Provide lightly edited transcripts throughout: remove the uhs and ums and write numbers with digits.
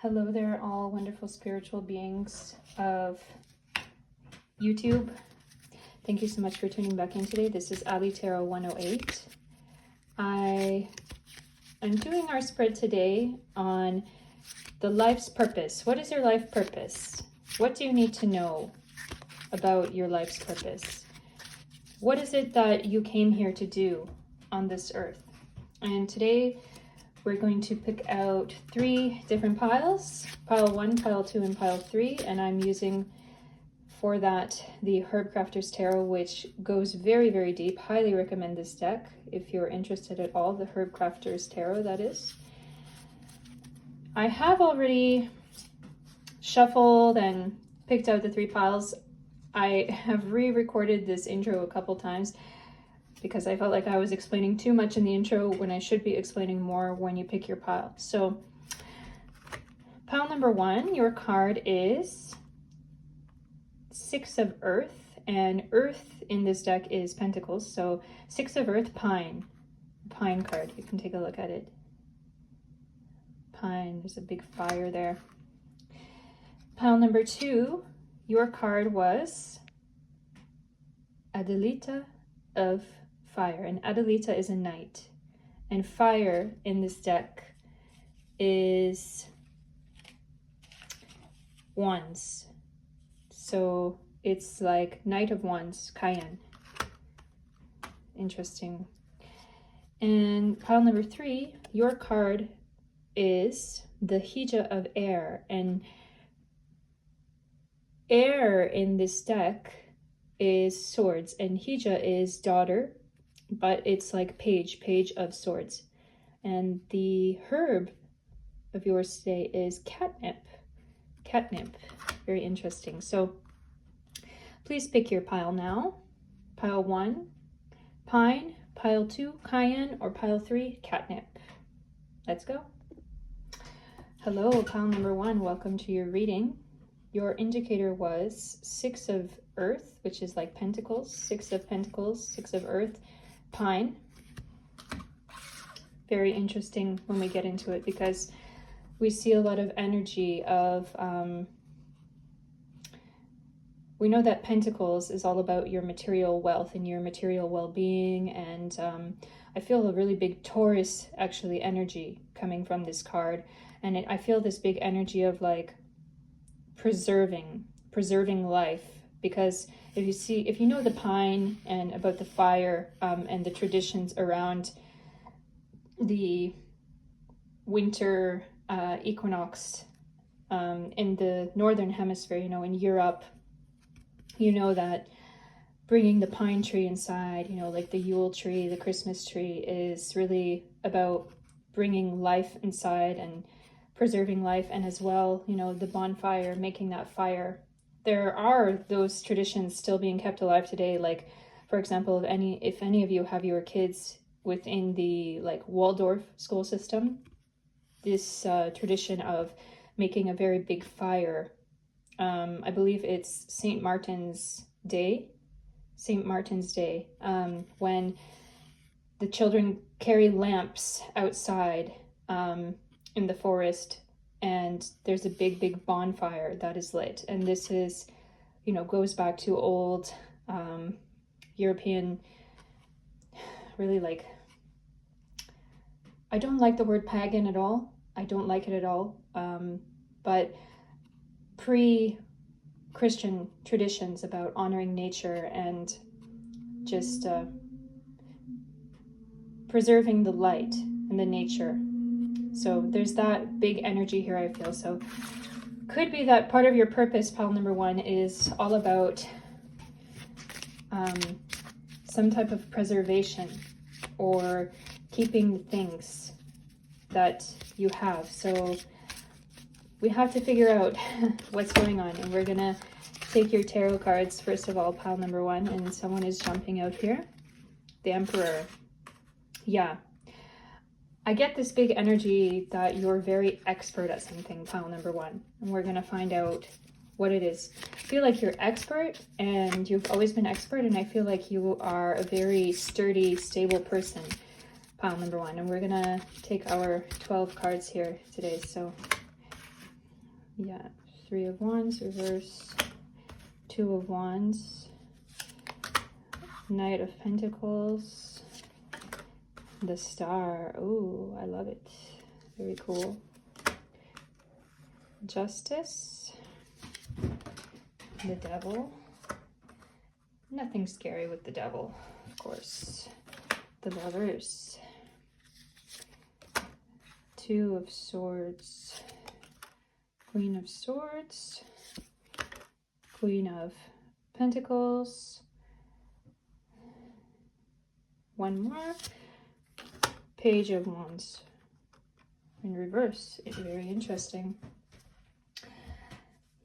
Hello there, all wonderful spiritual beings of YouTube. Thank you so much for tuning back in today. This is Allie Tarot 108. I am doing our spread today on the life's purpose. What is your life purpose? What do you need to know about your life's purpose? What is it that you came here to do on this earth? And today we're going to pick out 3 different piles, pile 1, pile 2, and pile 3, and I'm using for that the Herb Crafters Tarot, which goes very, very deep. Highly recommend this deck if you're interested at all, the Herb Crafters Tarot, that is. I have already shuffled and picked out the 3 piles. I have re-recorded this intro a couple times because I felt like I was explaining too much in the intro when I should be explaining more when you pick your pile. So pile number 1, your card is 6 of Earth, and Earth in this deck is Pentacles. So 6 of Earth, Pine card. You can take a look at it. Pine, there's a big fire there. Pile number 2, your card was Adelita of Fire, and Adelita is a knight, and fire in this deck is Wands, so it's like Knight of Wands, Cayenne. Interesting. And pile number 3, your card is the Hija of Air, and air in this deck is swords, and Hija is daughter, but it's like page of swords. And the herb of yours today is catnip. Very interesting. So please pick your pile now. Pile 1, Pine. Pile 2, Cayenne. Or pile 3, Catnip. Let's go. Hello, pile number 1. Welcome to your reading. Your indicator was 6 of Earth, which is like Pentacles. 6 of Pentacles, 6 of Earth, Pine. Very interesting when we get into it, because we see a lot of energy of, we know that Pentacles is all about your material wealth and your material well-being, and I feel a really big Taurus actually energy coming from this card, and I feel this big energy of like preserving life. Because if you know the pine and about the fire and the traditions around the winter equinox in the northern hemisphere, in Europe, that bringing the pine tree inside, like the Yule tree, the Christmas tree, is really about bringing life inside and preserving life, and as well, the bonfire, making that fire. There are those traditions still being kept alive today. Like, for example, if any of you have your kids within the like Waldorf school system, this tradition of making a very big fire, I believe it's St. Martin's Day, when the children carry lamps outside in the forest, and there's a big bonfire that is lit. And this is, goes back to old European, really, like, I don't like the word pagan at all. I don't like it at all. But pre-Christian traditions about honoring nature and just preserving the light and the nature. So there's that big energy here, I feel. So could be that part of your purpose, pile number 1, is all about some type of preservation or keeping the things that you have. So we have to figure out what's going on, and we're gonna take your tarot cards first of all, pile number 1, and someone is jumping out here. The Emperor. Yeah. I get this big energy that you're very expert at something, pile number 1, and we're going to find out what it is. I feel like you're expert, and you've always been expert, and I feel like you are a very sturdy, stable person, pile number 1, and we're going to take our 12 cards here today. So Yeah, 3 of Wands, reverse, 2 of Wands, Knight of Pentacles, the Star. Oh, I love it. Very cool. Justice, the Devil. Nothing scary with the Devil, of course. The Lovers, 2 of Swords, Queen of Swords, Queen of Pentacles, 1 more, Page of Wands in reverse. It's very interesting.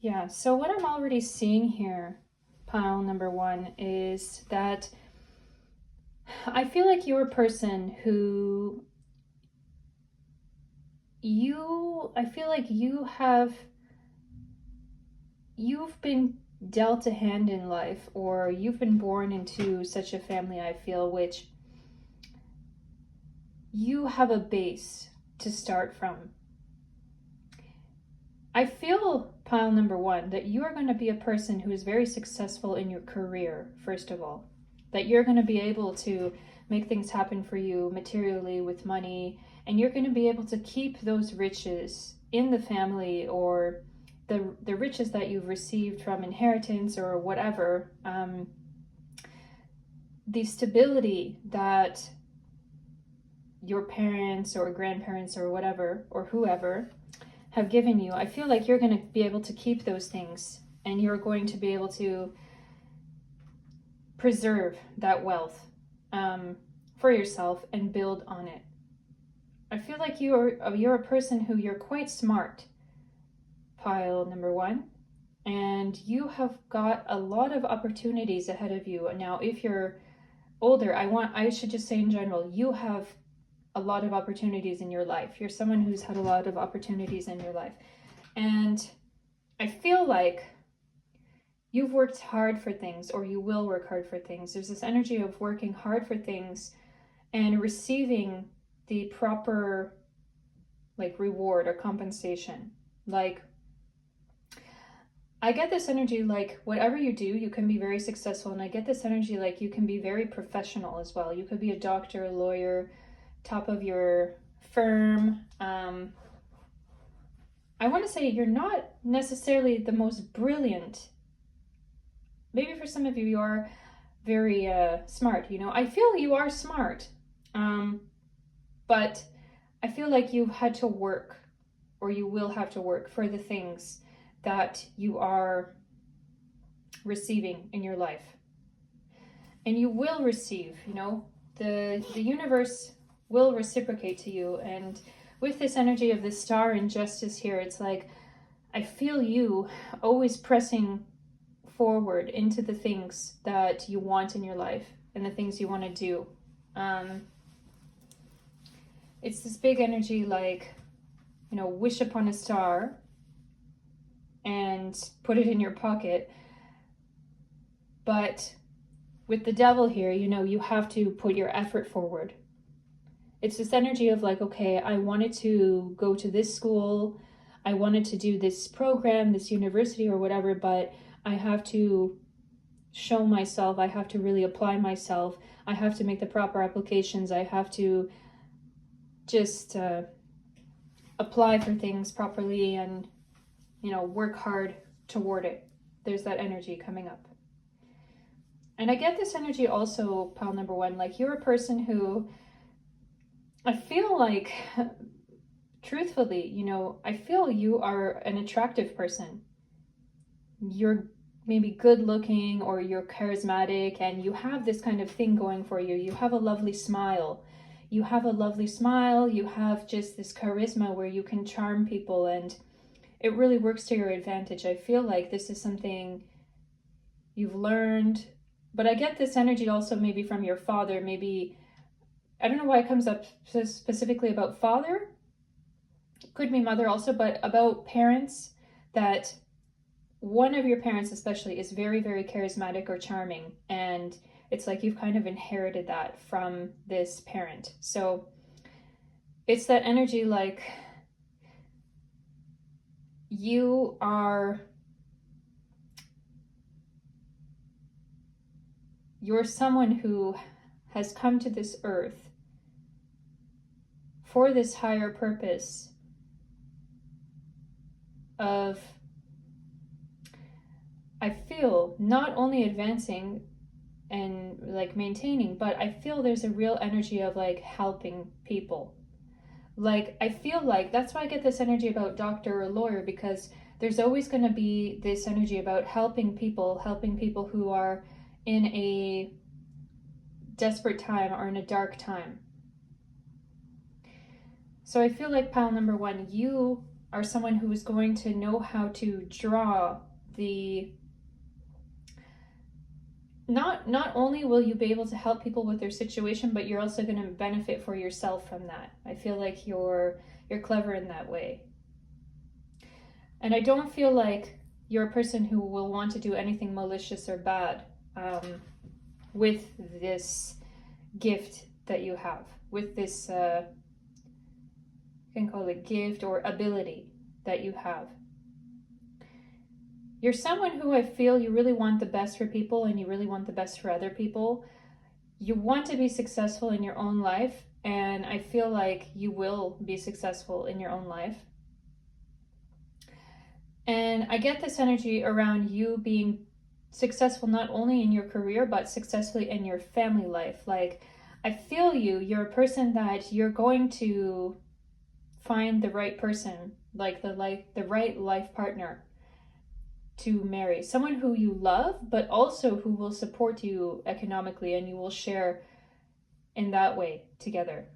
Yeah, so what I'm already seeing here, pile number 1, is that I feel like you're a person who I feel like you've been dealt a hand in life, or you've been born into such a family, I feel, which you have a base to start from. I feel, pile number 1, that you are going to be a person who is very successful in your career, first of all. That you're going to be able to make things happen for you materially with money, and you're going to be able to keep those riches in the family, or the riches that you've received from inheritance or whatever. The stability that your parents or grandparents or whatever, or whoever, have given you, I feel like you're going to be able to keep those things, and you're going to be able to preserve that wealth for yourself and build on it. I feel like you're a person who you're quite smart, pile number 1, and you have got a lot of opportunities ahead of you. Now, if you're older, I should just say in general, you have a lot of opportunities in your life. You're someone who's had a lot of opportunities in your life. And I feel like you've worked hard for things, or you will work hard for things. There's this energy of working hard for things and receiving the proper reward or compensation. I get this energy like whatever you do, you can be very successful. And I get this energy like you can be very professional as well. You could be a doctor, a lawyer, top of your firm. I want to say you're not necessarily the most brilliant. Maybe for some of you, you are very smart. I feel you are smart, but I feel like you've had to work, or you will have to work for the things that you are receiving in your life. And you will receive, the universe will reciprocate to you. And with this energy of the Star and Justice here, it's like I feel you always pressing forward into the things that you want in your life and the things you want to do. It's this big energy like, wish upon a star and put it in your pocket. But with the Devil here, you have to put your effort forward. It's this energy of like, okay, I wanted to go to this school, I wanted to do this program, this university or whatever, but I have to show myself, I have to really apply myself, I have to make the proper applications, I have to just apply for things properly and, work hard toward it. There's that energy coming up. And I get this energy also, pile number 1, like you're a person who, I feel like, truthfully, I feel you are an attractive person. You're maybe good looking, or you're charismatic, and you have this kind of thing going for you. You have a lovely smile. You have just this charisma where you can charm people, and it really works to your advantage. I feel like this is something you've learned, but I get this energy also maybe from your father. Maybe, I don't know why it comes up specifically about father. Could be mother also, but about parents, that one of your parents especially is very, very charismatic or charming, and it's like you've kind of inherited that from this parent. So it's that energy like you're someone who has come to this earth for this higher purpose of, I feel, not only advancing and like maintaining, but I feel there's a real energy of like helping people. Like, I feel like that's why I get this energy about doctor or lawyer, because there's always going to be this energy about helping people who are in a desperate time or in a dark time. So I feel like pile number one, you are someone who is going to know how to draw the, not only will you be able to help people with their situation, but you're also going to benefit for yourself from that. I feel like you're clever in that way. And I don't feel like you're a person who will want to do anything malicious or bad with this gift that you have, with this, you can call it gift or ability that you have. You're someone who I feel you really want the best for people and you really want the best for other people. You want to be successful in your own life, and I feel like you will be successful in your own life. And I get this energy around you being successful not only in your career, but successfully in your family life. Like, I feel you're a person that you're going to find the right person, like the right life partner to marry, someone who you love, but also who will support you economically, and you will share in that way together.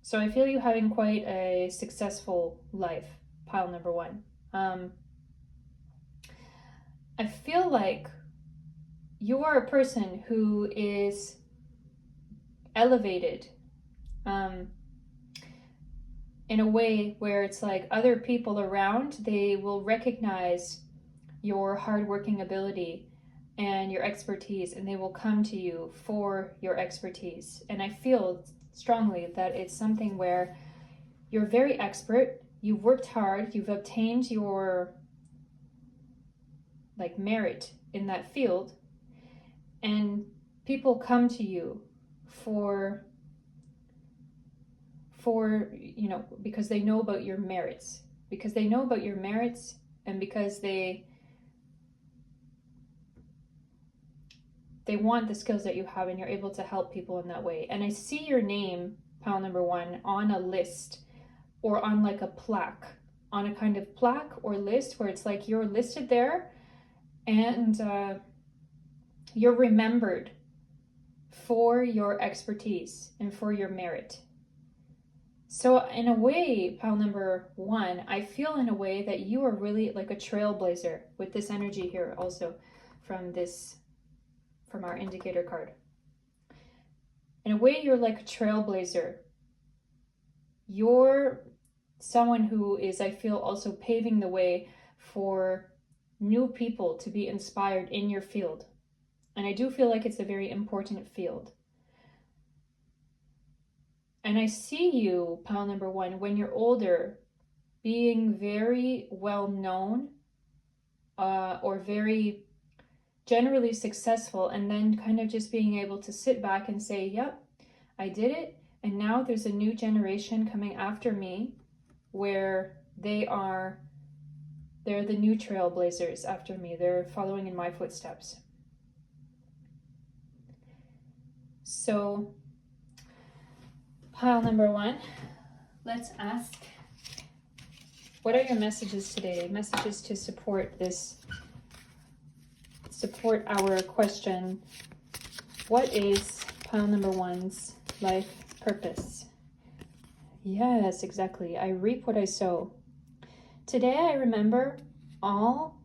So I feel you having quite a successful life, pile number one. I feel like you are a person who is elevated in a way where it's like other people around, they will recognize your hardworking ability and your expertise, and they will come to you for your expertise. And I feel strongly that it's something where you're very expert, you've worked hard, you've obtained your like merit in that field, and people come to you for you know, because they know about your merits, and because they want the skills that you have, and you're able to help people in that way. And I see your name, pile number one, on a list or on like a plaque, on a kind of plaque or list where it's like you're listed there, and you're remembered for your expertise and for your merit. So in a way, pile number one, I feel in a way that you are really like a trailblazer with this energy here also from our indicator card. In a way, you're like a trailblazer. You're someone who is, I feel, also paving the way for new people to be inspired in your field. And I do feel like it's a very important field. And I see you, pile number one, when you're older, being very well known or very generally successful, and then kind of just being able to sit back and say, yep, I did it. And now there's a new generation coming after me where they're the new trailblazers after me. They're following in my footsteps. So pile number one, let's ask, what are your messages today? Messages to support our question. What is pile number one's life purpose? Yes, exactly. I reap what I sow. Today I remember all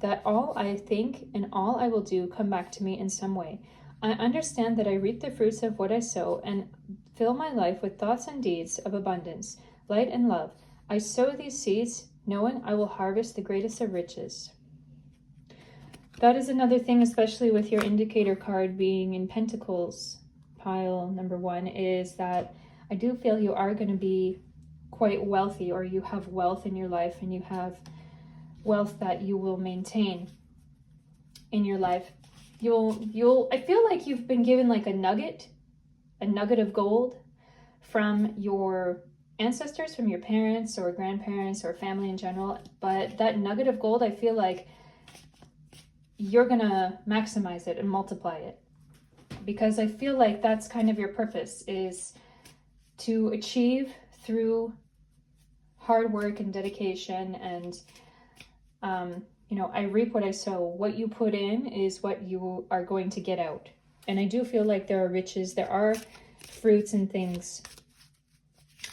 I think and all I will do come back to me in some way. I understand that I reap the fruits of what I sow and fill my life with thoughts and deeds of abundance, light and love. I sow these seeds knowing I will harvest the greatest of riches. That is another thing, especially with your indicator card being in Pentacles, pile number one, is that I do feel you are going to be quite wealthy, or you have wealth in your life, and you have wealth that you will maintain in your life. I feel like you've been given like a nugget of gold from your ancestors, from your parents or grandparents or family in general. But that nugget of gold, I feel like you're gonna maximize it and multiply it, because I feel like that's kind of your purpose, is to achieve through hard work and dedication. And you know, I reap what I sow. What you put in is what you are going to get out. And I do feel like there are riches, there are fruits and things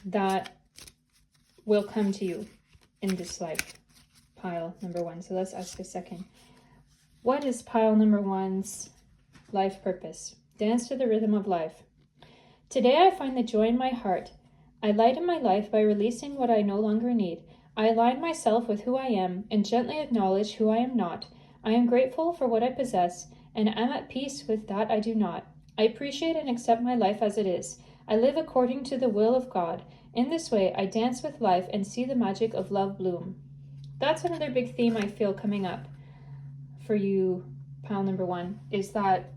that will come to you in this life. Pile number one. So let's ask a second. What is pile number one's life purpose? Dance to the rhythm of life. Today I find the joy in my heart. I lighten my life by releasing what I no longer need. I align myself with who I am and gently acknowledge who I am not. I am grateful for what I possess and am at peace with that I do not. I appreciate and accept my life as it is. I live according to the will of God. In this way, I dance with life and see the magic of love bloom. That's another big theme I feel coming up for you, pile number one, is that,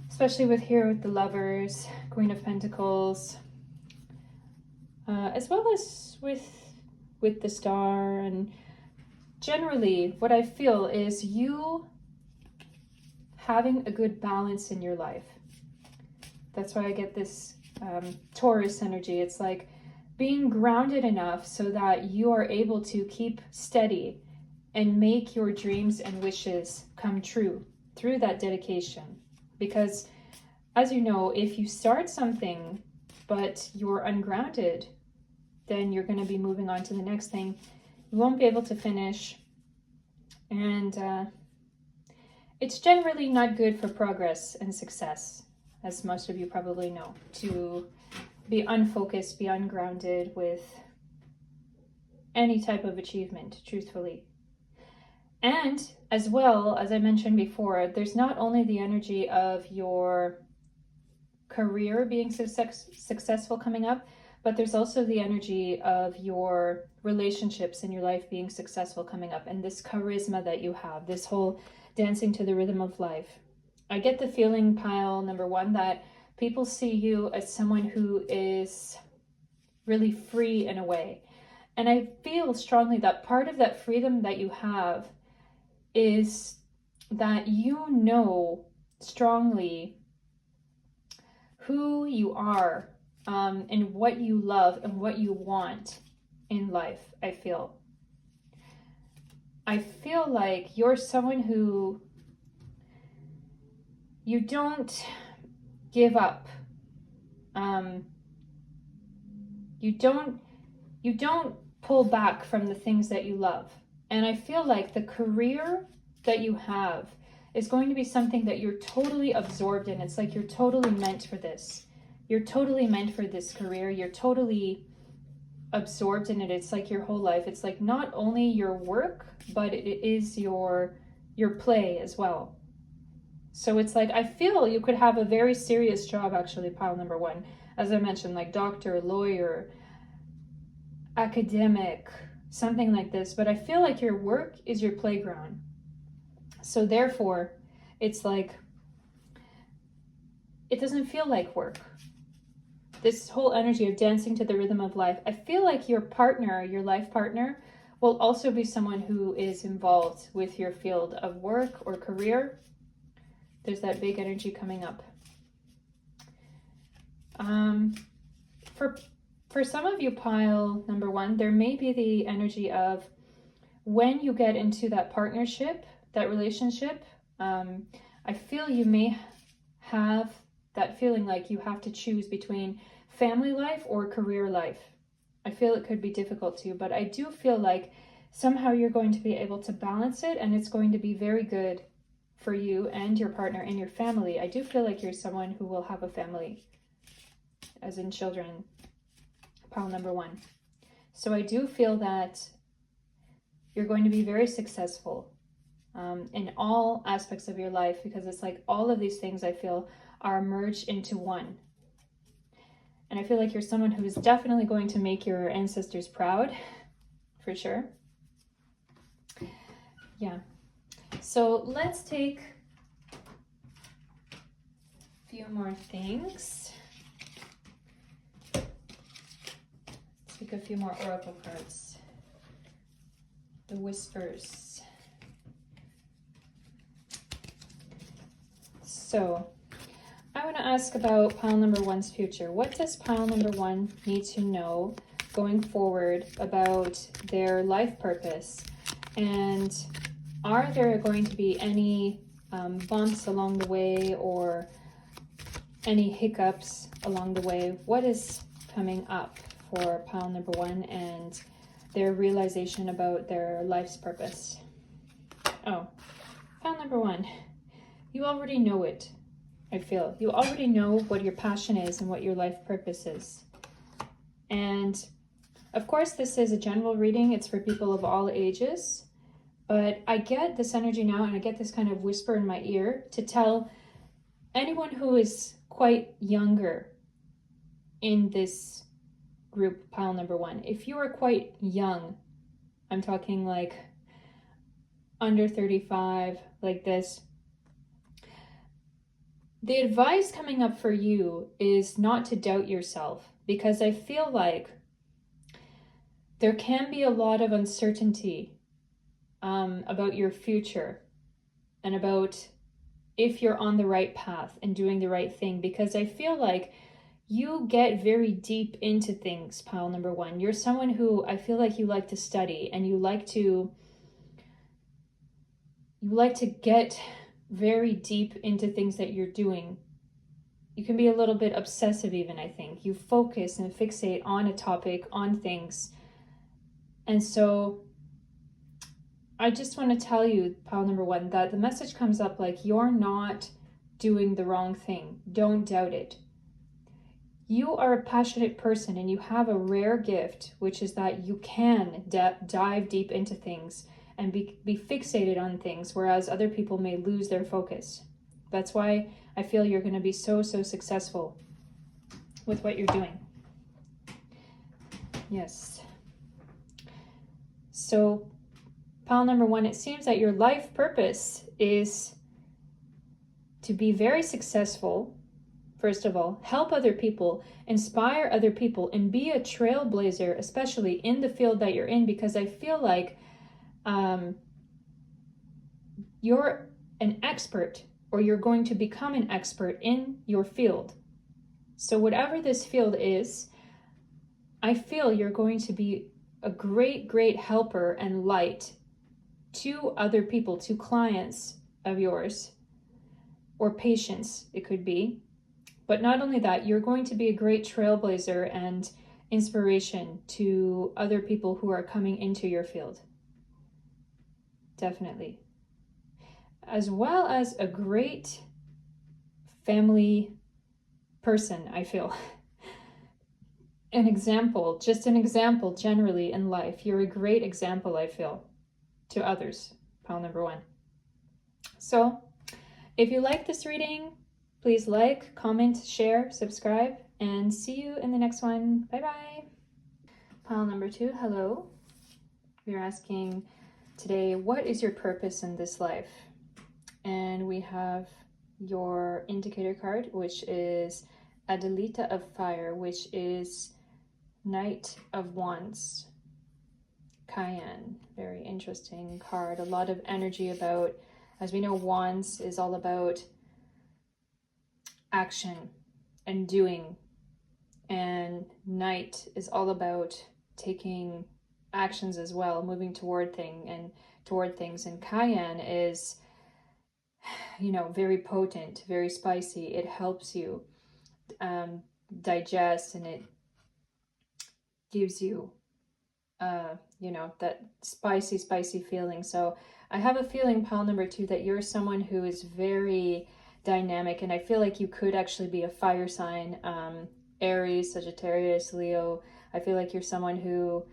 especially with the Lovers, Queen of Pentacles, as well as with the Star, and generally what I feel is you having a good balance in your life. That's why I get this Taurus energy. It's like being grounded enough so that you are able to keep steady and make your dreams and wishes come true through that dedication. Because as you know, if you start something but you're ungrounded, then you're going to be moving on to the next thing. You won't be able to finish. And it's generally not good for progress and success, as most of you probably know, to be unfocused, be ungrounded with any type of achievement, truthfully. And as well, as I mentioned before, there's not only the energy of your career being successful coming up, but there's also the energy of your relationships in your life being successful coming up, and this charisma that you have, this whole dancing to the rhythm of life. I get the feeling, pile number one, that people see you as someone who is really free in a way. And I feel strongly that part of that freedom that you have is that you know strongly who you are, and what you love and what you want in life. I feel like you're someone who, you don't give up. You don't pull back from the things that you love. And I feel like the career that you have is going to be something that you're totally absorbed in. It's like you're totally meant for this. You're totally meant for this career. You're totally absorbed in it. It's like your whole life. It's like not only your work, but it is your play as well. So it's like, I feel you could have a very serious job, actually, pile number one. As I mentioned, like doctor, lawyer, academic, something like this. But I feel like your work is your playground. So therefore, it's like, it doesn't feel like work. This whole energy of dancing to the rhythm of life, I feel like your partner, your life partner, will also be someone who is involved with your field of work or career. There's that big energy coming up. For some of you, pile number one, there may be the energy of when you get into that partnership, that relationship, I feel you may have that feeling like you have to choose between family life or career life. I feel it could be difficult too, but I do feel like somehow you're going to be able to balance it, and it's going to be very good for you and your partner and your family. I do feel like you're someone who will have a family, as in children, pile number one. So I do feel that you're going to be very successful in all aspects of your life, because it's like all of these things I feel are merged into one. And I feel like you're someone who is definitely going to make your ancestors proud, for sure. Yeah. So let's take a few more things. Take a few more oracle cards. The Whispers. So I want to ask about pile number one's future. What does pile number one need to know going forward about their life purpose? And are there going to be any bumps along the way or any hiccups along the way? What is coming up for pile number one and their realization about their life's purpose? Oh, pile number one, you already know it. I feel you already know what your passion is and what your life purpose is. And of course, this is a general reading. It's for people of all ages. But I get this energy now, and I get this kind of whisper in my ear to tell anyone who is quite younger in this group, pile number one. If you are quite young, I'm talking like under 35, like this, the advice coming up for you is not to doubt yourself, because I feel like there can be a lot of uncertainty about your future and about if you're on the right path and doing the right thing, because I feel like you get very deep into things, pile number one. You're someone who I feel like you like to study, and you like to get very deep into things that you're doing. You can be a little bit obsessive even, I think. You focus and fixate on a topic, on things. And so I just want to tell you, pile number one, that the message comes up like you're not doing the wrong thing. Don't doubt it. You are a passionate person, and you have a rare gift, which is that you can dive deep into things and be fixated on things, whereas other people may lose their focus. That's why I feel you're going to be so successful with what you're doing. Yes. So pile number one, it seems that your life purpose is to be very successful. First of all, help other people, inspire other people, and be a trailblazer, especially in the field that you're in, because I feel like you're an expert, or you're going to become an expert in your field. So whatever this field is, I feel you're going to be a great helper and light to other people, to clients of yours, or patients, it could be. But not only that, you're going to be a great trailblazer and inspiration to other people who are coming into your field. Definitely. As well as a great family person, I feel. An example generally in life. You're a great example, I feel, to others, pile number one. So if you like this reading, please like, comment, share, subscribe, and see you in the next one. Bye-bye. Pile number two, hello. We're asking today, what is your purpose in this life? And we have your indicator card, which is Adelita of Fire, which is Knight of Wands. Cayenne, very interesting card. A lot of energy about, as we know, Wands is all about action and doing, and Knight is all about taking actions as well, moving toward things. And Cayenne is, very potent, very spicy. It helps you digest, and it gives you that spicy feeling. So I have a feeling, pile number two, that you're someone who is very dynamic, and I feel like you could actually be a fire sign, Aries, Sagittarius, Leo. I feel like you're someone who,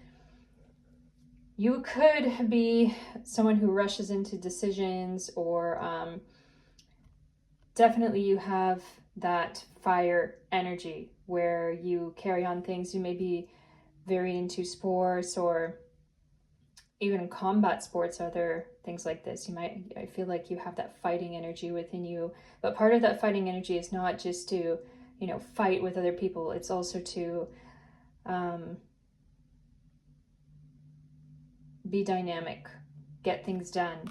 you could be someone who rushes into decisions, or definitely you have that fire energy where you carry on things. You may be very into sports, or even combat sports, other things like this. I feel like you have that fighting energy within you, but part of that fighting energy is not just to, fight with other people. It's also to be dynamic, get things done,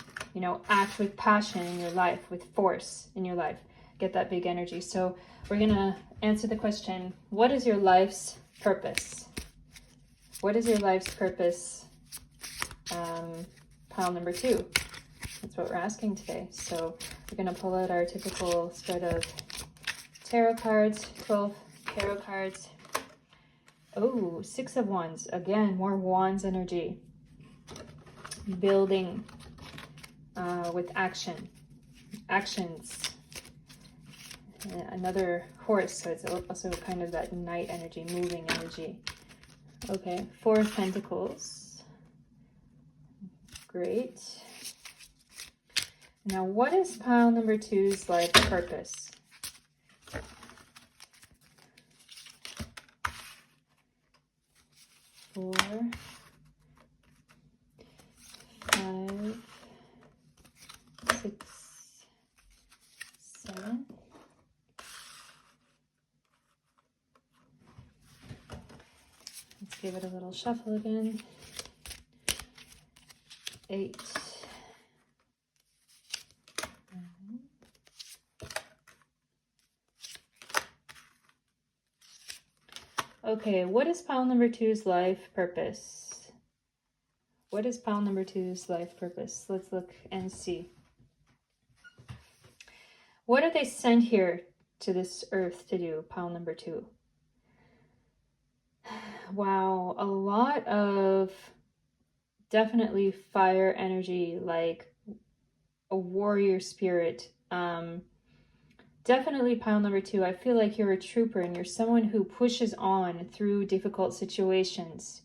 act with passion in your life, with force in your life, get that big energy. So we're gonna answer the question, what is your life's purpose? What is your life's purpose? Pile number 2. That's what we're asking today. So we're going to pull out our typical spread of tarot cards, 12 tarot cards. Oh, 6 of Wands. Again, more Wands energy. Building with actions. Another horse, so it's also kind of that night energy, moving energy. Okay, 4 of Pentacles. Great. Now, what is pile number 2's life purpose? Four, 5, 6, 7. Let's give it a little shuffle again. 8. Okay, what is pile number 2's life purpose? What is pile number 2's life purpose? Let's look and see. What are they sent here to this earth to do, pile number 2? Wow, a lot of definitely fire energy, like a warrior spirit. Definitely pile number 2. I feel like you're a trooper and you're someone who pushes on through difficult situations,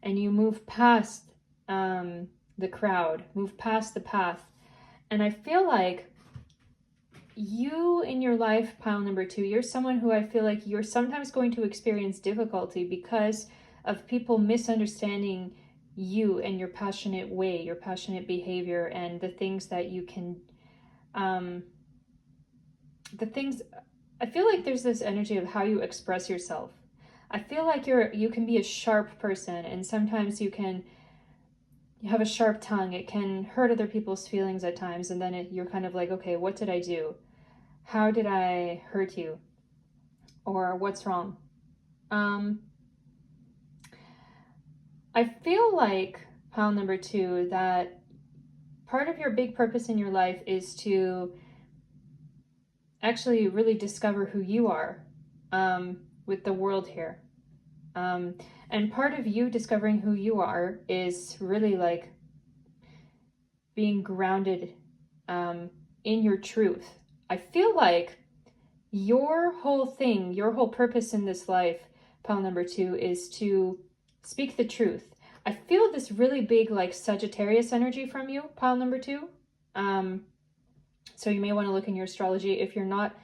and you move past the crowd, move past the path. And I feel like you in your life, pile number 2, you're someone who I feel like you're sometimes going to experience difficulty because of people misunderstanding you and your passionate way, your passionate behavior, and the things that you can, I feel like there's this energy of how you express yourself. I feel like you can be a sharp person, and sometimes you have a sharp tongue. It can hurt other people's feelings at times, and then you're kind of like, okay, what did I do? How did I hurt you? Or what's wrong? I feel like, pile number 2, that part of your big purpose in your life is to actually really discover who you are with the world here. And part of you discovering who you are is really like being grounded in your truth. I feel like your whole thing, your whole purpose in this life, pile number 2, is to speak the truth. I feel this really big like Sagittarius energy from you, pile number 2. So you may want to look in your astrology. If you're not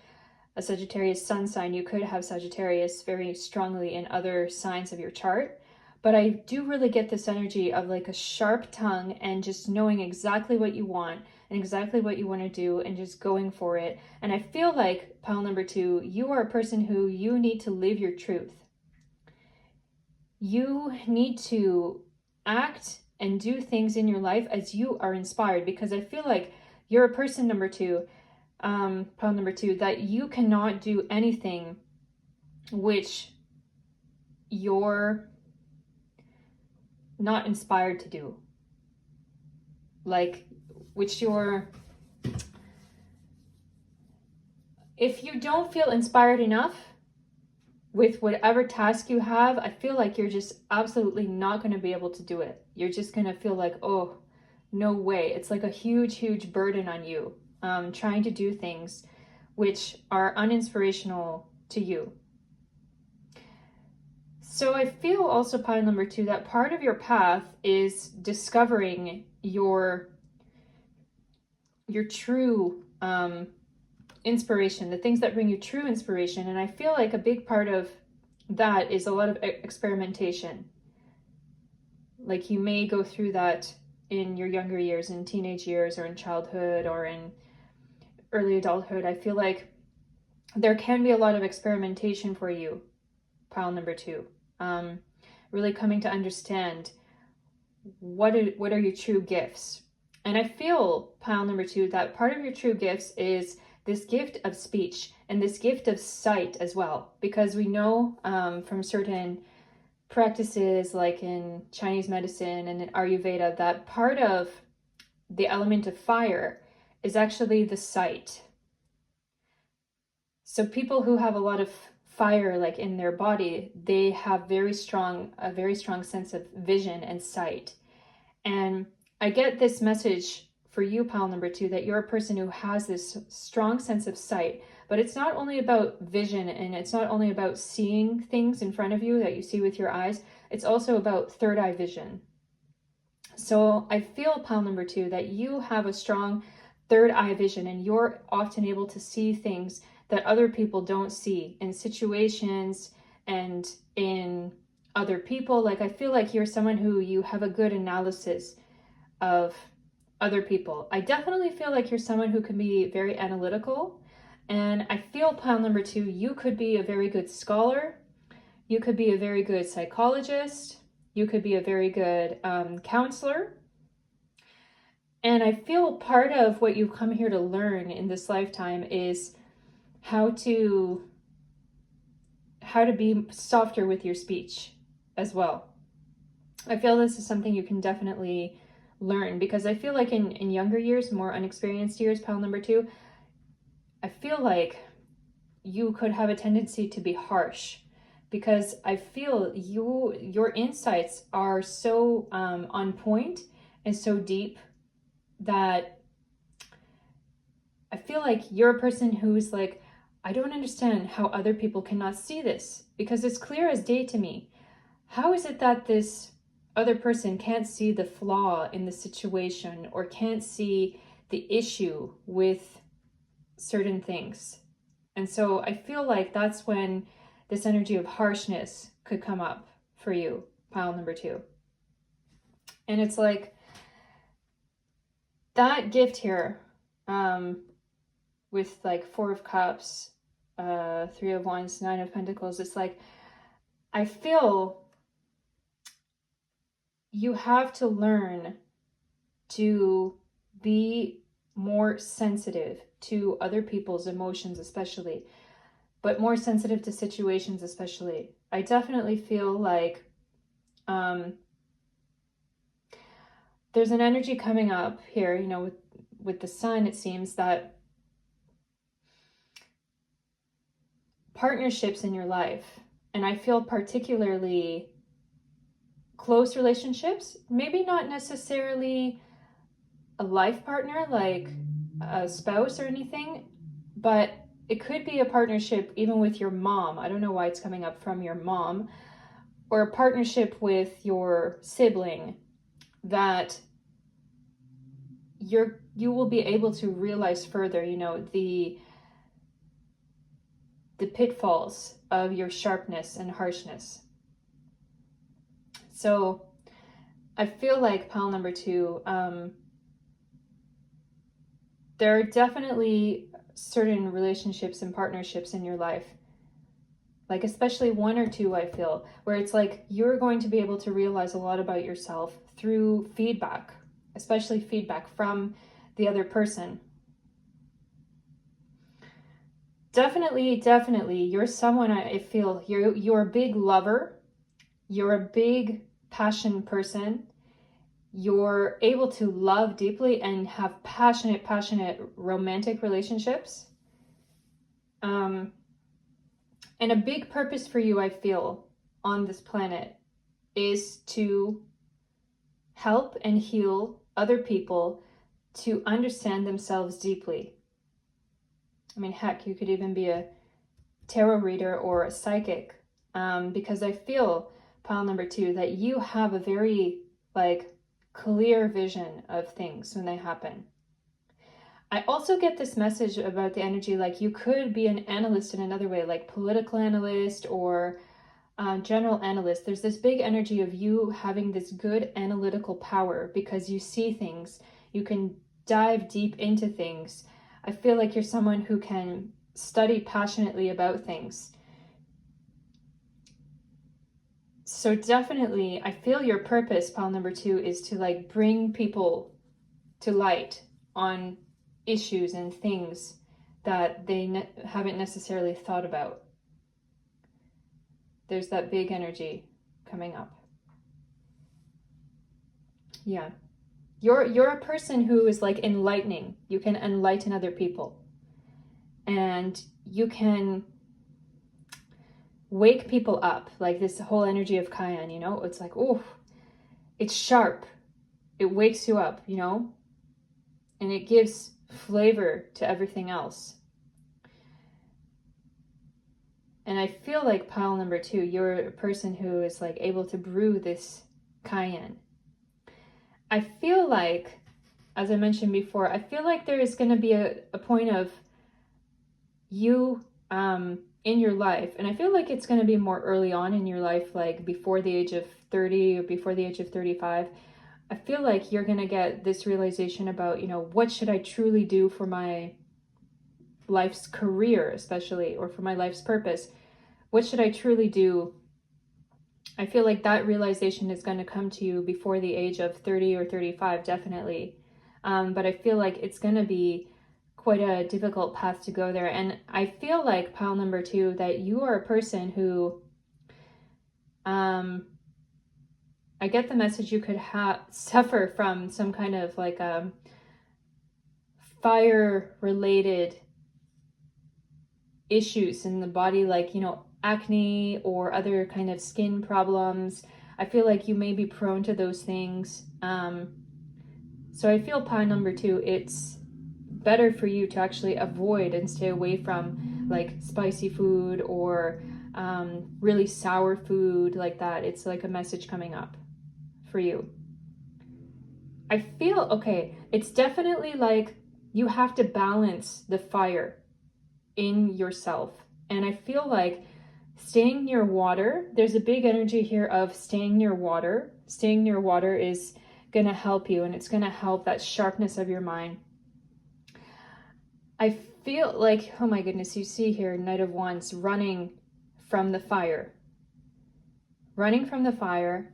a Sagittarius sun sign, you could have Sagittarius very strongly in other signs of your chart. But I do really get this energy of like a sharp tongue and just knowing exactly what you want and exactly what you want to do and just going for it. And I feel like, pile number 2, you are a person who you need to live your truth. You need to act and do things in your life as you are inspired, because I feel like you're a person, number 2, pile number 2, that you cannot do anything which you're not inspired to do. Like, which if you don't feel inspired enough with whatever task you have, I feel like you're just absolutely not going to be able to do it. You're just going to feel like, oh, no way. It's like a huge, huge burden on you, trying to do things which are uninspirational to you. So I feel also, pile number 2, that part of your path is discovering your true inspiration, the things that bring you true inspiration. And I feel like a big part of that is a lot of experimentation. Like you may go through that in your younger years, in teenage years, or in childhood, or in early adulthood. I feel like there can be a lot of experimentation for you, pile number 2. Really coming to understand what are your true gifts. And I feel, pile number 2, that part of your true gifts is this gift of speech and this gift of sight as well, because we know from certain practices like in Chinese medicine and in Ayurveda that part of the element of fire is actually the sight. So people who have a lot of fire like in their body, they have a very strong sense of vision and sight. And I get this message for you, pile number 2, that you're a person who has this strong sense of sight, but it's not only about vision, and it's not only about seeing things in front of you that you see with your eyes, it's also about third eye vision. So I feel, pile number 2, that you have a strong third eye vision, and you're often able to see things that other people don't see in situations and in other people. Like I feel like you're someone who you have a good analysis of other people. I definitely feel like you're someone who can be very analytical, and I feel, pile number 2, you could be a very good scholar, you could be a very good psychologist, you could be a very good counselor. And I feel part of what you've come here to learn in this lifetime is how to be softer with your speech as well. I feel this is something you can definitely learn, because I feel like in younger years, more unexperienced years, pile number 2, I feel like you could have a tendency to be harsh, because I feel your insights are so on point and so deep that I feel like you're a person who's like, I don't understand how other people cannot see this, because it's clear as day to me. How is it that this other person can't see the flaw in the situation or can't see the issue with certain things? And so I feel like that's when this energy of harshness could come up for you, pile number 2. And it's like that gift here, with like 4 of Cups, 3 of Wands, 9 of Pentacles, it's like, I feel you have to learn to be more sensitive to other people's emotions, especially, but more sensitive to situations, especially. I definitely feel like there's an energy coming up here, you know, with the sun. It seems that partnerships in your life, and I feel particularly close relationships, maybe not necessarily a life partner like a spouse or anything, but it could be a partnership even with your mom. I don't know why it's coming up from your mom, or a partnership with your sibling, that you will be able to realize further, you know, the pitfalls of your sharpness and harshness. So I feel like, pile number 2, there are definitely certain relationships and partnerships in your life, like especially 1 or 2, I feel, where it's like you're going to be able to realize a lot about yourself through feedback, especially feedback from the other person. Definitely, you're someone, I feel, you're a big lover, you're a big passion person, you're able to love deeply and have passionate romantic relationships. And a big purpose for you, I feel, on this planet is to help and heal other people to understand themselves deeply. I mean, heck, you could even be a tarot reader or a psychic, because I feel, pile number 2, that you have a very like clear vision of things when they happen. I also get this message about the energy like you could be an analyst in another way, like political analyst or general analyst. There's this big energy of you having this good analytical power because you see things. You can dive deep into things. I feel like you're someone who can study passionately about things. So definitely, I feel your purpose, pile number 2, is to like bring people to light on issues and things that they haven't necessarily thought about. There's that big energy coming up. Yeah. You're a person who is like enlightening. You can enlighten other people. And you can wake people up. Like this whole energy of Cayenne, you know? It's like, oh, it's sharp. It wakes you up, you know? And it gives flavor to everything else. And I feel like pile number 2, you're a person who is like able to brew this cayenne. I feel like, as I mentioned before, I feel like there is going to be a point of you in your life. And I feel like it's going to be more early on in your life, like before the age of 30 or before the age of 35. I feel like you're going to get this realization about, you know, what should I truly do for my life's career, especially, or for my life's purpose? What should I truly do? I feel like that realization is going to come to you before the age of 30 or 35, definitely. But I feel like it's going to be quite a difficult path to go there. And I feel like, pile number 2, that you are a person who, I get the message you could suffer from some kind of like fire-related issues in the body, like, you know, acne or other kind of skin problems. I feel like you may be prone to those things. So I feel pile number 2, it's better for you to actually avoid and stay away from like spicy food or really sour food like that. It's like a message coming up for you. I feel, okay, it's definitely like you have to balance the fire in yourself. And I feel like staying near water, there's a big energy here of staying near water. Staying near water is going to help you, and it's going to help that sharpness of your mind. I feel like, oh my goodness, you see here, Knight of Wands, running from the fire. Running from the fire,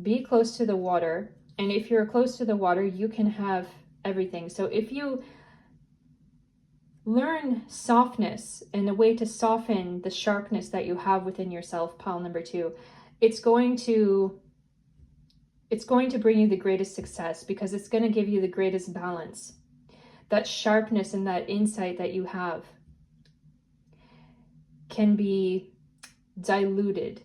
be close to the water. And if you're close to the water, you can have everything. So if you learn softness and a way to soften the sharpness that you have within yourself, pile number 2, it's going to bring you the greatest success, because it's going to give you the greatest balance. That sharpness and that insight that you have can be diluted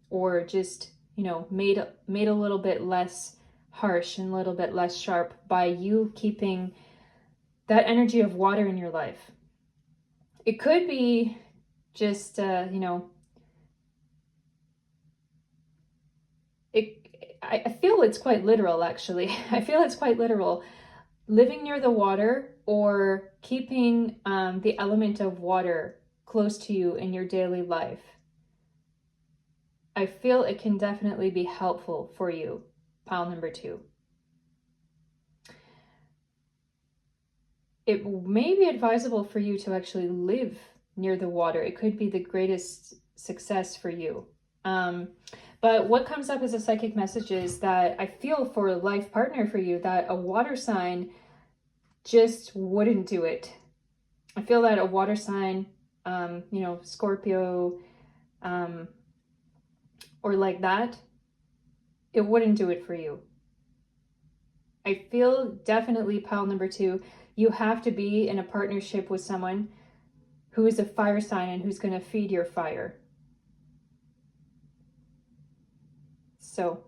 or just, you know, made a little bit less harsh and a little bit less sharp by you keeping that energy of water in your life. It could be just, you know, I feel it's quite literal, actually. I feel it's quite literal. Living near the water or keeping the element of water close to you in your daily life. I feel it can definitely be helpful for you, pile number 2. It may be advisable for you to actually live near the water. It could be the greatest success for you. But what comes up as a psychic message is that I feel for a life partner for you that a water sign just wouldn't do it. I feel that a water sign, you know, Scorpio, or like that, it wouldn't do it for you. I feel definitely, pile number 2, you have to be in a partnership with someone who is a fire sign and who's going to feed your fire. So,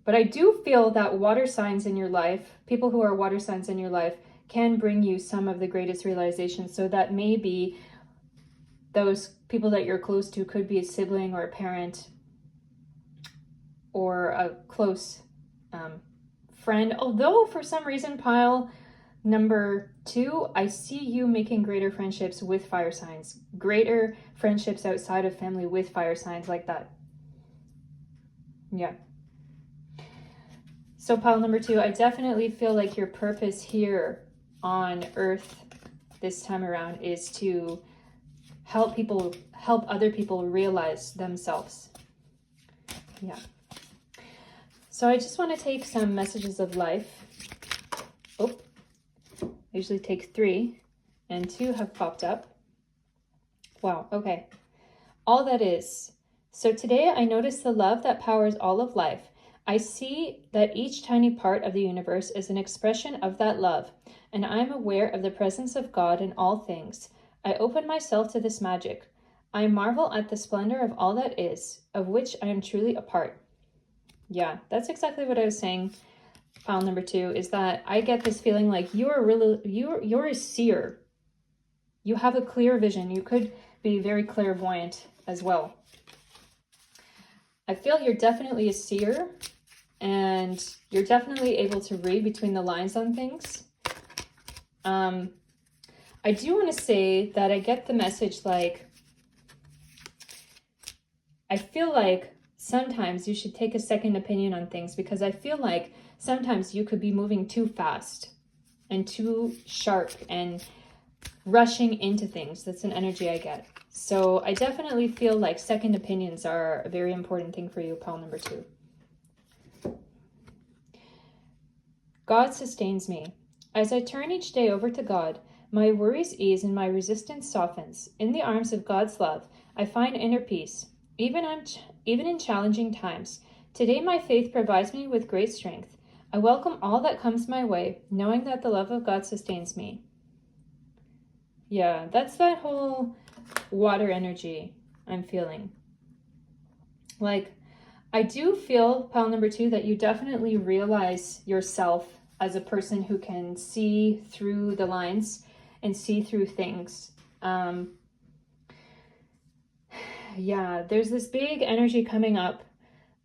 but I do feel that water signs in your life, people who are water signs in your life, can bring you some of the greatest realizations. So that maybe those people that you're close to could be a sibling or a parent or a close friend. Although for some reason, pile, Number 2, I see you making greater friendships with fire signs, greater friendships outside of family with fire signs like that. Yeah. So pile number 2, I definitely feel like your purpose here on Earth this time around is to help other people realize themselves. Yeah. So I just want to take some messages of life. Oh, I usually take 3 and 2 have popped up. Wow, okay. All that is. So today I notice the love that powers all of life. I see that each tiny part of the universe is an expression of that love, and I am aware of the presence of God in all things. I open myself to this magic. I marvel at the splendor of all that is, of which I am truly a part. Yeah, that's exactly what I was saying. Pile number 2 is that I get this feeling like you're a seer. You have a clear vision. You could be very clairvoyant as well. I feel you're definitely a seer, and you're definitely able to read between the lines on things. I do want to say that I get the message like, I feel like sometimes you should take a second opinion on things, because I feel like sometimes you could be moving too fast and too sharp and rushing into things. That's an energy I get. So I definitely feel like second opinions are a very important thing for you, pile number 2. God sustains me. As I turn each day over to God, my worries ease and my resistance softens. In the arms of God's love, I find inner peace, even in challenging times. Today, my faith provides me with great strength. I welcome all that comes my way, knowing that the love of God sustains me. Yeah, that's that whole water energy I'm feeling. Like, I do feel, pile number 2, that you definitely realize yourself as a person who can see through the lines and see through things. Yeah, there's this big energy coming up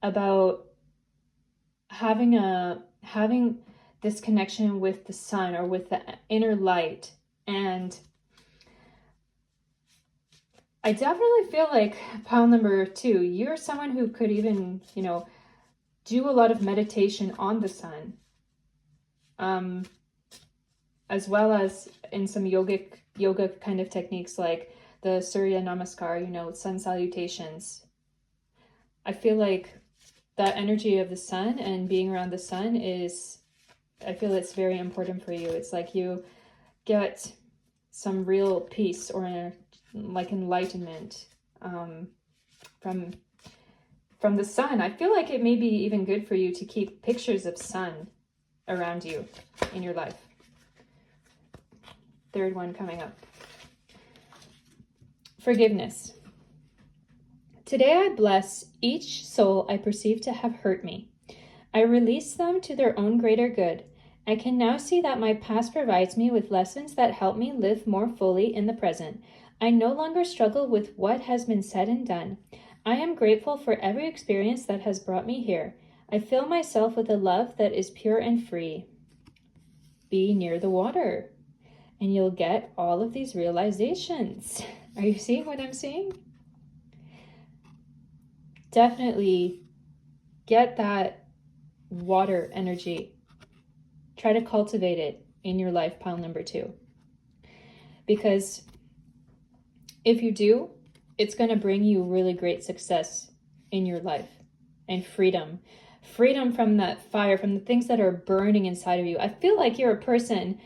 about having this connection with the sun or with the inner light. And I definitely feel like, pile number 2, you're someone who could even, do a lot of meditation on the sun. As well as in some yoga kind of techniques like the Surya Namaskar, sun salutations. I feel like that energy of the sun and being around the sun I feel it's very important for you. It's like you get some real peace or like enlightenment from the sun. I feel like it may be even good for you to keep pictures of sun around you in your life. Third one coming up. Forgiveness. Today I bless each soul I perceive to have hurt me. I release them to their own greater good. I can now see that my past provides me with lessons that help me live more fully in the present. I no longer struggle with what has been said and done. I am grateful for every experience that has brought me here. I fill myself with a love that is pure and free. Be near the water, and you'll get all of these realizations. Are you seeing what I'm seeing? Definitely get that water energy. Try to cultivate it in your life, pile number 2. Because if you do, it's going to bring you really great success in your life and freedom. Freedom from that fire, from the things that are burning inside of you. I feel like you're a person,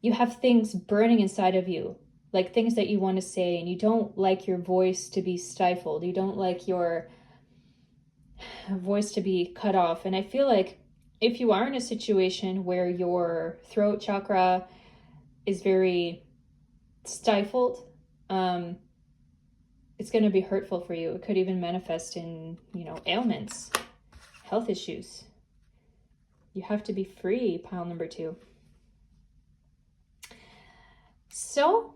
you have things burning inside of you, like things that you want to say, and you don't like your voice to be stifled. You don't like your voice to be cut off. And I feel like if you are in a situation where your throat chakra is very stifled, it's going to be hurtful for you. It could even manifest in, ailments, health issues. You have to be free, pile number 2. So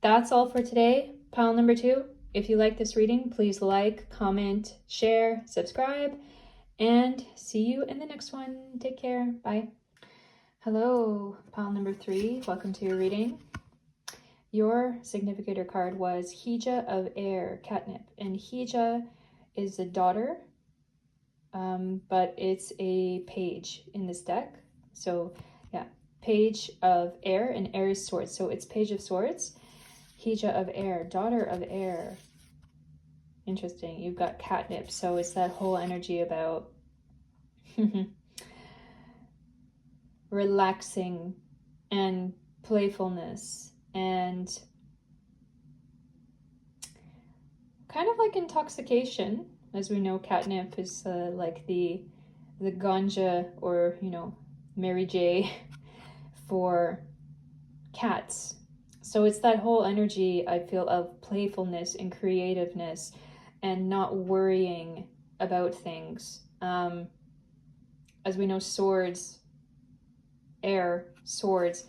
that's all for today, pile number 2. If you like this reading, please like, comment, share, subscribe, and see you in the next one. Take care. Bye. Hello, pile number 3. Welcome to your reading. Your significator card was Hija of Air, Catnip. And Hija is the daughter, but it's a page in this deck. So yeah, Page of Air, and Air is Swords. So it's Page of Swords, Hija of Air, daughter of air. Interesting. You've got Catnip. So it's that whole energy about relaxing and playfulness and kind of like intoxication. As we know, catnip is like the ganja, or Mary J for cats. So it's that whole energy, I feel, of playfulness and creativeness and not worrying about things. As we know, swords, air, swords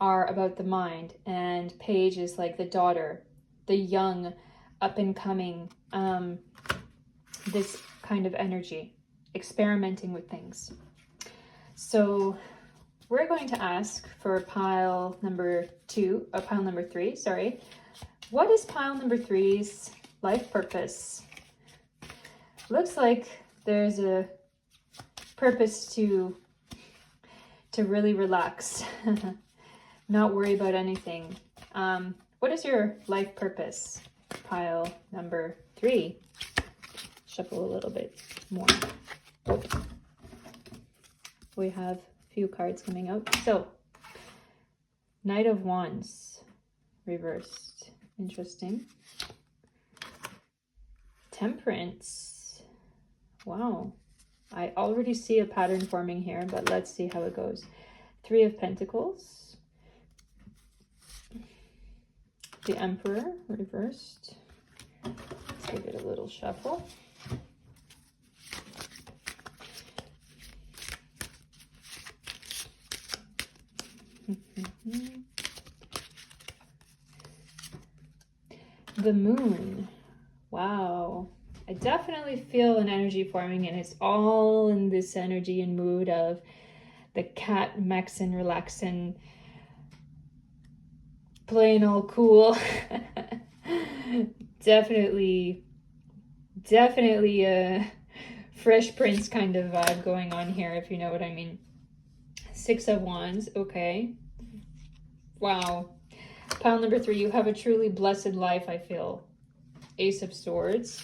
are about the mind, and Page is like the daughter, the young, up and coming, this kind of energy, experimenting with things. So we're going to ask for pile number 3, sorry. What is pile number 3's life purpose? Looks like there's a purpose to really relax, not worry about anything. What is your life purpose, pile number 3? Shuffle a little bit more. We have a few cards coming out. So, Knight of Wands, reversed. Interesting. Temperance. Wow. I already see a pattern forming here, but let's see how it goes. 3 of Pentacles. The Emperor, reversed. Let's give it a little shuffle. The Moon. Wow. I definitely feel an energy forming, and it's all in this energy and mood of the cat mexing, relaxing, playing all cool. Definitely a Fresh Prince kind of vibe going on here, if you know what I mean. 6 of Wands, okay. Wow. Pile number 3, you have a truly blessed life, I feel. Ace of Swords.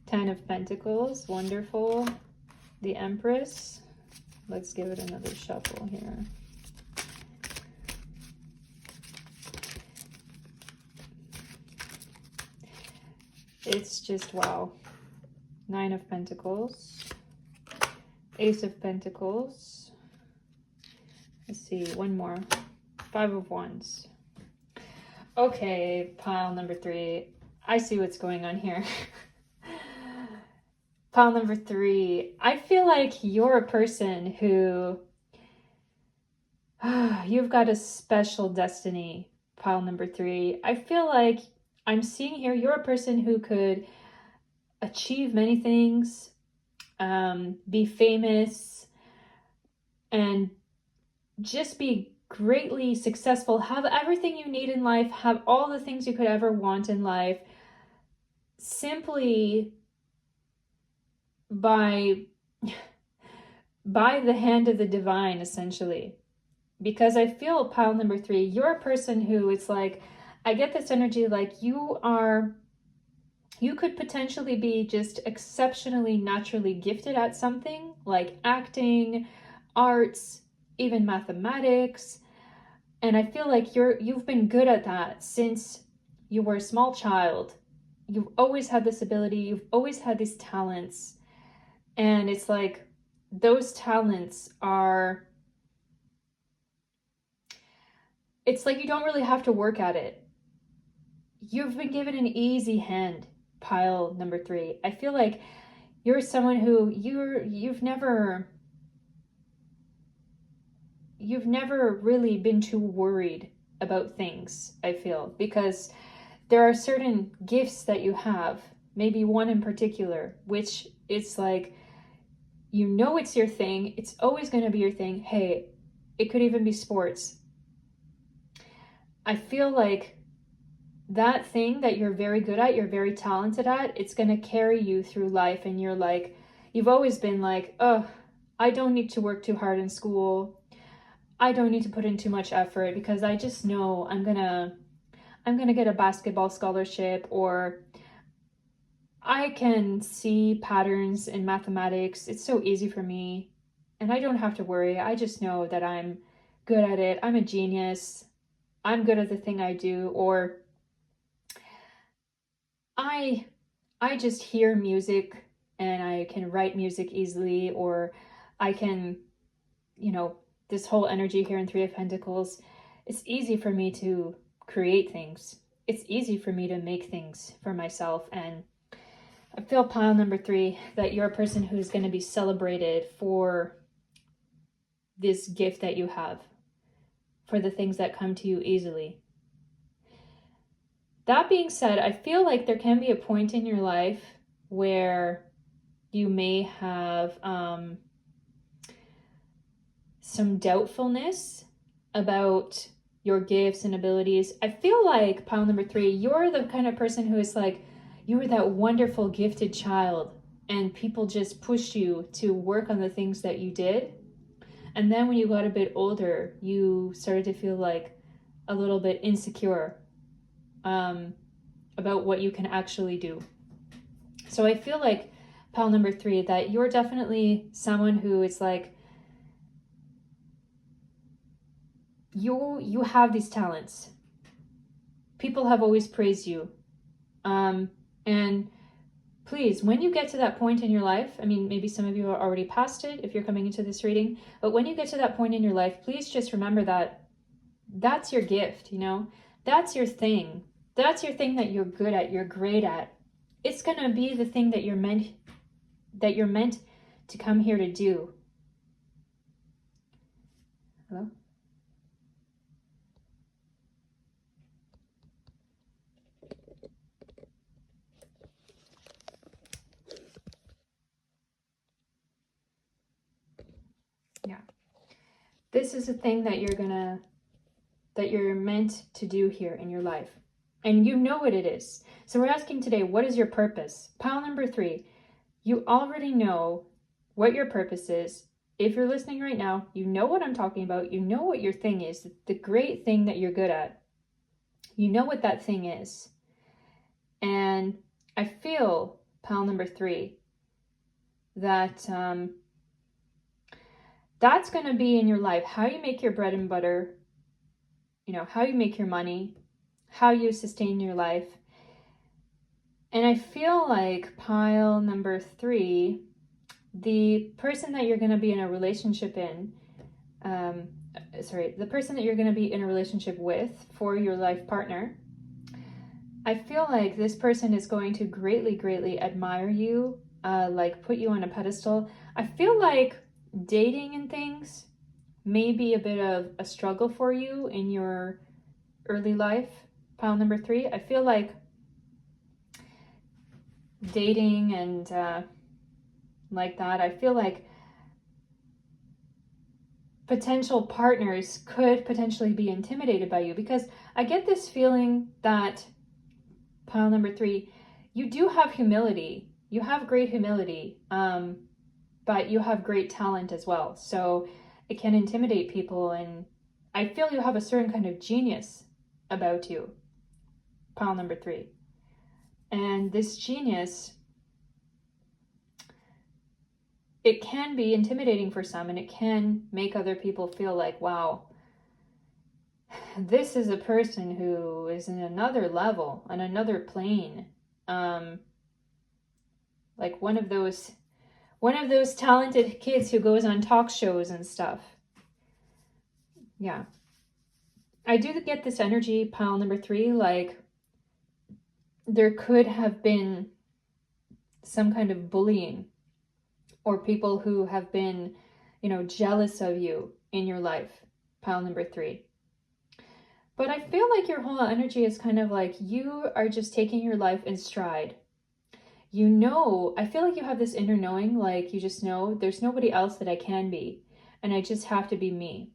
10 of Pentacles, wonderful. The Empress. Let's give it another shuffle here. It's just wow. 9 of Pentacles. Ace of Pentacles. Let's see, one more. 5 of Wands. Okay, pile number 3. I see what's going on here. Pile number 3. I feel like you're a person who you've got a special destiny. Pile number 3. I feel like I'm seeing here you're a person who could achieve many things, be famous, and just be greatly successful, have everything you need in life, have all the things you could ever want in life, simply by the hand of the divine, essentially. Because I feel, pile number 3, you're a person who, it's like, I get this energy like you could potentially be just exceptionally naturally gifted at something like acting, arts, even mathematics. And I feel like you've been good at that since you were a small child. You've always had this ability, you've always had these talents. And it's like those talents are, it's like you don't really have to work at it. You've been given an easy hand, pile number 3. I feel like you're someone who you've never really been too worried about things, I feel, because there are certain gifts that you have, maybe one in particular, which it's like You know it's your thing. It's always going to be your thing. Hey, it could even be sports. I feel like that thing that you're very good at, you're very talented at, it's going to carry you through life. And you're like, you've always been like, oh, I don't need to work too hard in school. I don't need to put in too much effort because I just know I'm gonna get a basketball scholarship, or I can see patterns in mathematics. It's so easy for me and I don't have to worry. I just know that I'm good at it. I'm a genius. I'm good at the thing I do. Or I just hear music and I can write music easily, or I can, this whole energy here in Three of Pentacles, it's easy for me to create things. It's easy for me to make things for myself. And I feel, pile number 3, that you're a person who's going to be celebrated for this gift that you have, for the things that come to you easily. That being said, I feel like there can be a point in your life where you may have some doubtfulness about your gifts and abilities. I feel like, pile number 3, you're the kind of person who is like, you were that wonderful gifted child and people just pushed you to work on the things that you did. And then when you got a bit older, you started to feel like a little bit insecure about what you can actually do. So I feel like, pile number 3, that you're definitely someone who is like, you have these talents. People have always praised you. And please, when you get to that point in your life, I mean, maybe some of you are already past it if you're coming into this reading, but when you get to that point in your life, please just remember that that's your gift, that's your thing. That's your thing that you're good at, you're great at. It's going to be the thing that you're meant to come here to do. Hello? Yeah. This is a thing that you're meant to do here in your life. And you know what it is. So we're asking today, what is your purpose? Pile number 3, you already know what your purpose is. If you're listening right now, you know what I'm talking about. You know what your thing is, the great thing that you're good at. You know what that thing is. And I feel, pile number 3, that that's going to be in your life. How you make your bread and butter, how you make your money, how you sustain your life. And I feel like, pile number 3, the person that you're going to be in a relationship the person that you're going to be in a relationship with for your life partner, I feel like this person is going to greatly, greatly admire you, like put you on a pedestal. I feel like dating and things may be a bit of a struggle for you in your early life, pile number 3. I feel like dating and like that, I feel like potential partners could potentially be intimidated by you, because I get this feeling that, pile number 3, you do have humility. You have great humility, but you have great talent as well. So it can intimidate people, and I feel you have a certain kind of genius about you, pile number 3. And this genius, it can be intimidating for some, and it can make other people feel like, wow, this is a person who is in another level, on another plane. Like one of those talented kids who goes on talk shows and stuff. Yeah. I do get this energy, pile number 3, like there could have been some kind of bullying, or people who have been, jealous of you in your life, pile number 3. But I feel like your whole energy is kind of like you are just taking your life in stride. You know, I feel like you have this inner knowing, like you just know there's nobody else that I can be, and I just have to be me.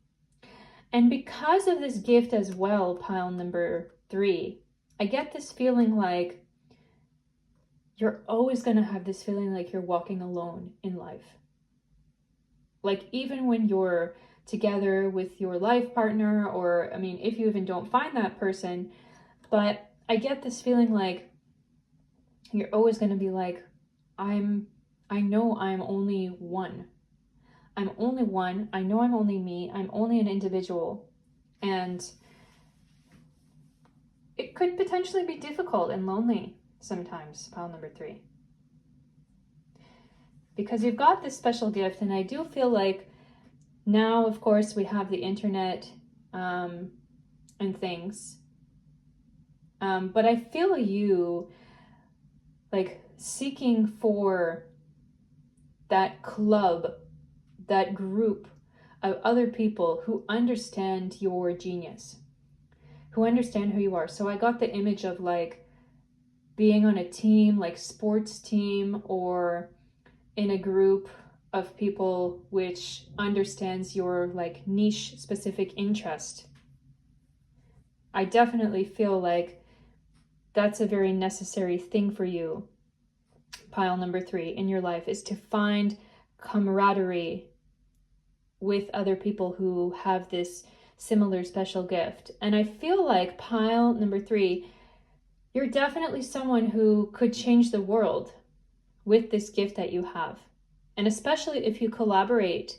And because of this gift as well, pile number 3, I get this feeling like you're always going to have this feeling like you're walking alone in life. Like even when you're together with your life partner, or I mean, if you even don't find that person, but I get this feeling like you're always going to be like, I know I'm only one. I'm only one. I know I'm only me. I'm only an individual. And it could potentially be difficult and lonely sometimes, pile number 3. Because you've got this special gift, and I do feel like now, of course, we have the internet and things. But I feel you like seeking for that club, that group of other people who understand your genius, who understand who you are. So I got the image of like being on a team, like sports team, or in a group of people which understands your like niche specific interest. I definitely feel like that's a very necessary thing for you, pile number 3, in your life, is to find camaraderie with other people who have this similar special gift. And I feel like, pile number 3, you're definitely someone who could change the world with this gift that you have. And especially if you collaborate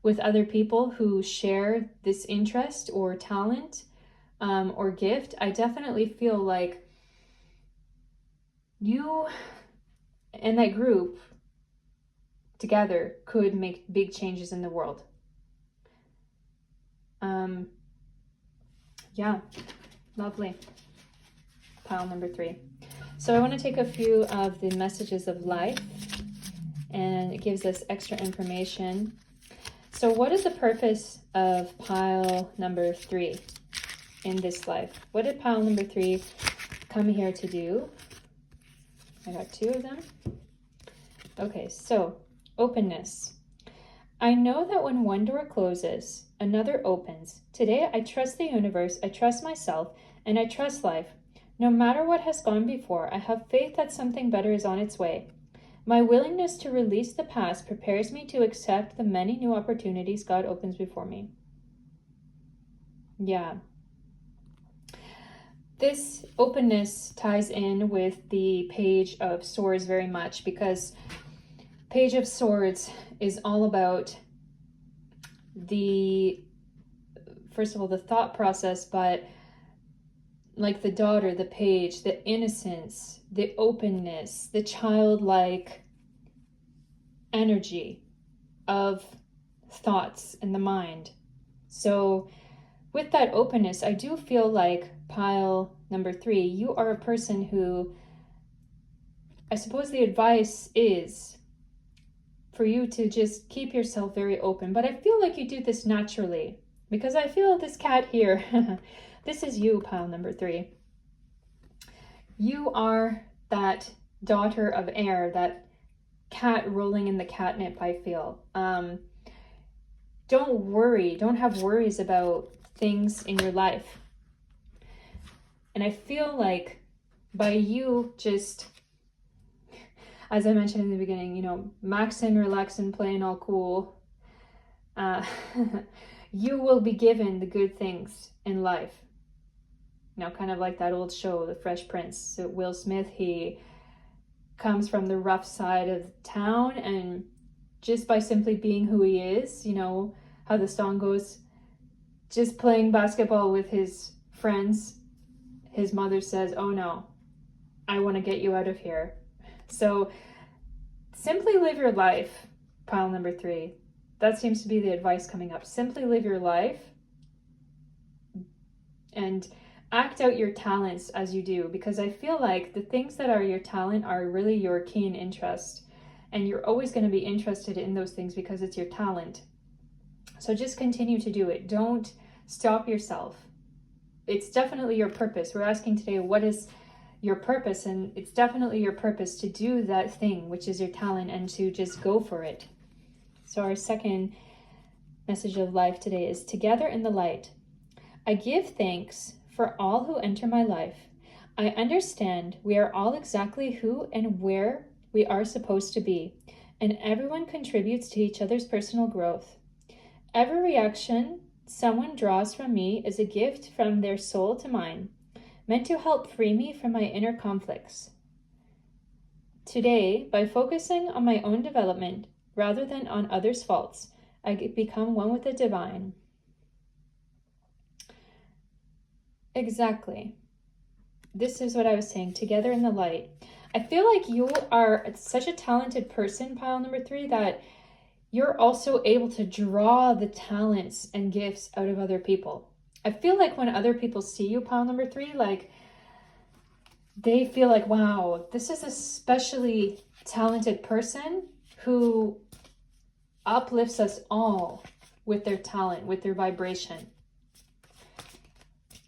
with other people who share this interest or talent or gift, I definitely feel like you and that group together could make big changes in the world. Yeah, lovely. Pile number 3. So I want to take a few of the messages of life, and it gives us extra information. So what is the purpose of pile number 3 in this life? What did pile number 3 come here to do? I got 2 of them. Okay, so openness. I know that when one door closes, another opens. Today, I trust the universe, I trust myself, and I trust life. No matter what has gone before, I have faith that something better is on its way. My willingness to release the past prepares me to accept the many new opportunities God opens before me. Yeah. This openness ties in with the Page of Swords very much, because Page of Swords is all about first of all, the thought process, but like the daughter, the page, the innocence, the openness, the childlike energy of thoughts in the mind. So with that openness, I do feel like, pile number 3, you are a person who, I suppose the advice is for you to just keep yourself very open. But I feel like you do this naturally, because I feel this cat here. This is you, pile number 3. You are that daughter of air, that cat rolling in the catnip, I feel. Don't worry. Don't have worries about things in your life. And I feel like by you just, as I mentioned in the beginning, you know, maxing, relaxing, playing all cool, you will be given the good things in life. You know, kind of like that old show, The Fresh Prince. So Will Smith, he comes from the rough side of town, and just by simply being who he is, you know, how the song goes, just playing basketball with his friends, his mother says, "Oh no, I want to get you out of here." So simply live your life, pile number 3. That seems to be the advice coming up. Simply live your life and act out your talents as you do, because I feel like the things that are your talent are really your keen interest, and you're always going to be interested in those things because it's your talent. So just continue to do it. Don't stop yourself. It's definitely your purpose. We're asking today, what is your purpose, and it's definitely your purpose to do that thing, which is your talent, and to just go for it. So our second message of life today is together in the light. I give thanks for all who enter my life. I understand we are all exactly who and where we are supposed to be, and everyone contributes to each other's personal growth. Every reaction someone draws from me is a gift from their soul to mine, meant to help free me from my inner conflicts. Today, by focusing on my own development rather than on others' faults, I become one with the divine. Exactly. This is what I was saying, together in the light. I feel like you are such a talented person, pile number 3, that you're also able to draw the talents and gifts out of other people. I feel like when other people see you, pile number 3, like they feel like, wow, this is a specially talented person who uplifts us all with their talent, with their vibration.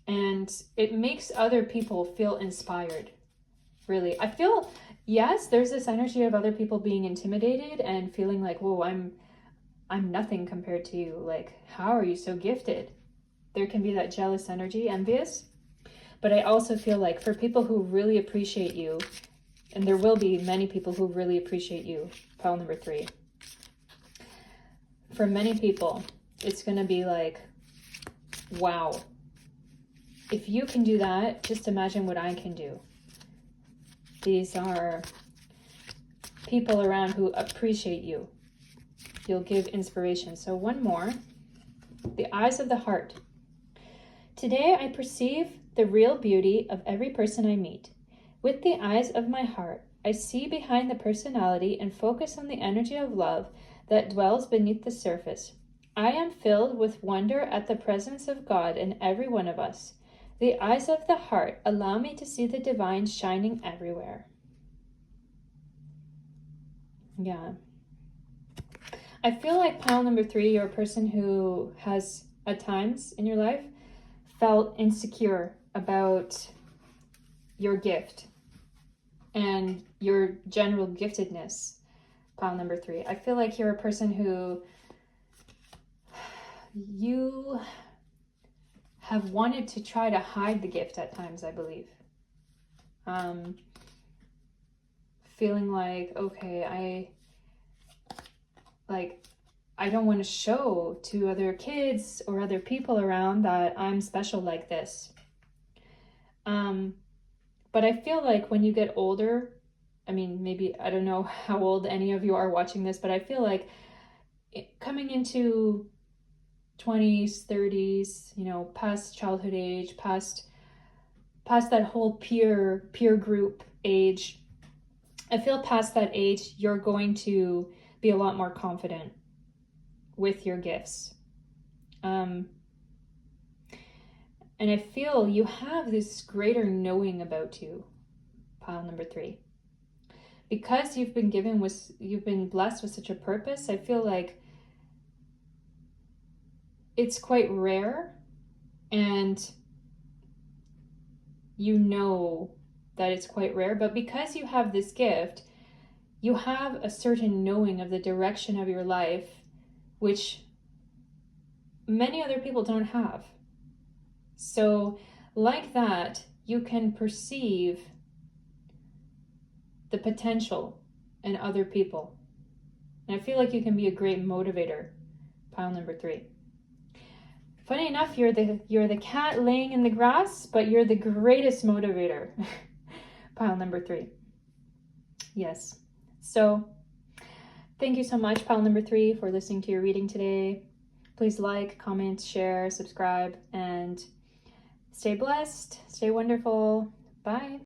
And it makes other people feel inspired, really. I feel, yes, there's this energy of other people being intimidated and feeling like, whoa, I'm nothing compared to you. Like, how are you so gifted? There can be that jealous energy, envious. But I also feel like for people who really appreciate you, and there will be many people who really appreciate you, pile number 3. For many people, it's going to be like, wow. If you can do that, just imagine what I can do. These are people around who appreciate you. You'll give inspiration. So one more. The eyes of the heart. Today I perceive the real beauty of every person I meet. With the eyes of my heart, I see behind the personality and focus on the energy of love that dwells beneath the surface. I am filled with wonder at the presence of God in every one of us. The eyes of the heart allow me to see the divine shining everywhere. Yeah. I feel like pile number 3, you're a person who has, at times in your life, felt insecure about your gift and your general giftedness, pile number 3. I feel like you're a person who you have wanted to try to hide the gift at times, I believe. Feeling like, okay, I don't want to show to other kids or other people around that I'm special like this. But I feel like when you get older, I mean, maybe, I don't know how old any of you are watching this, but I feel like coming into 20s, 30s, you know, past childhood age, past that whole peer group age, I feel past that age, you're going to be a lot more confident with your gifts. And I feel you have this greater knowing about you, pile number 3. Because you've been blessed with such a purpose, I feel like it's quite rare, and you know that it's quite rare, but because you have this gift, you have a certain knowing of the direction of your life, which many other people don't have. So like that, you can perceive the potential in other people. And I feel like you can be a great motivator, pile number 3. Funny enough, you're the cat laying in the grass, but you're the greatest motivator, pile number 3. Yes. So thank you so much, pile number 3, for listening to your reading today. Please like, comment, share, subscribe, and stay blessed, stay wonderful. Bye.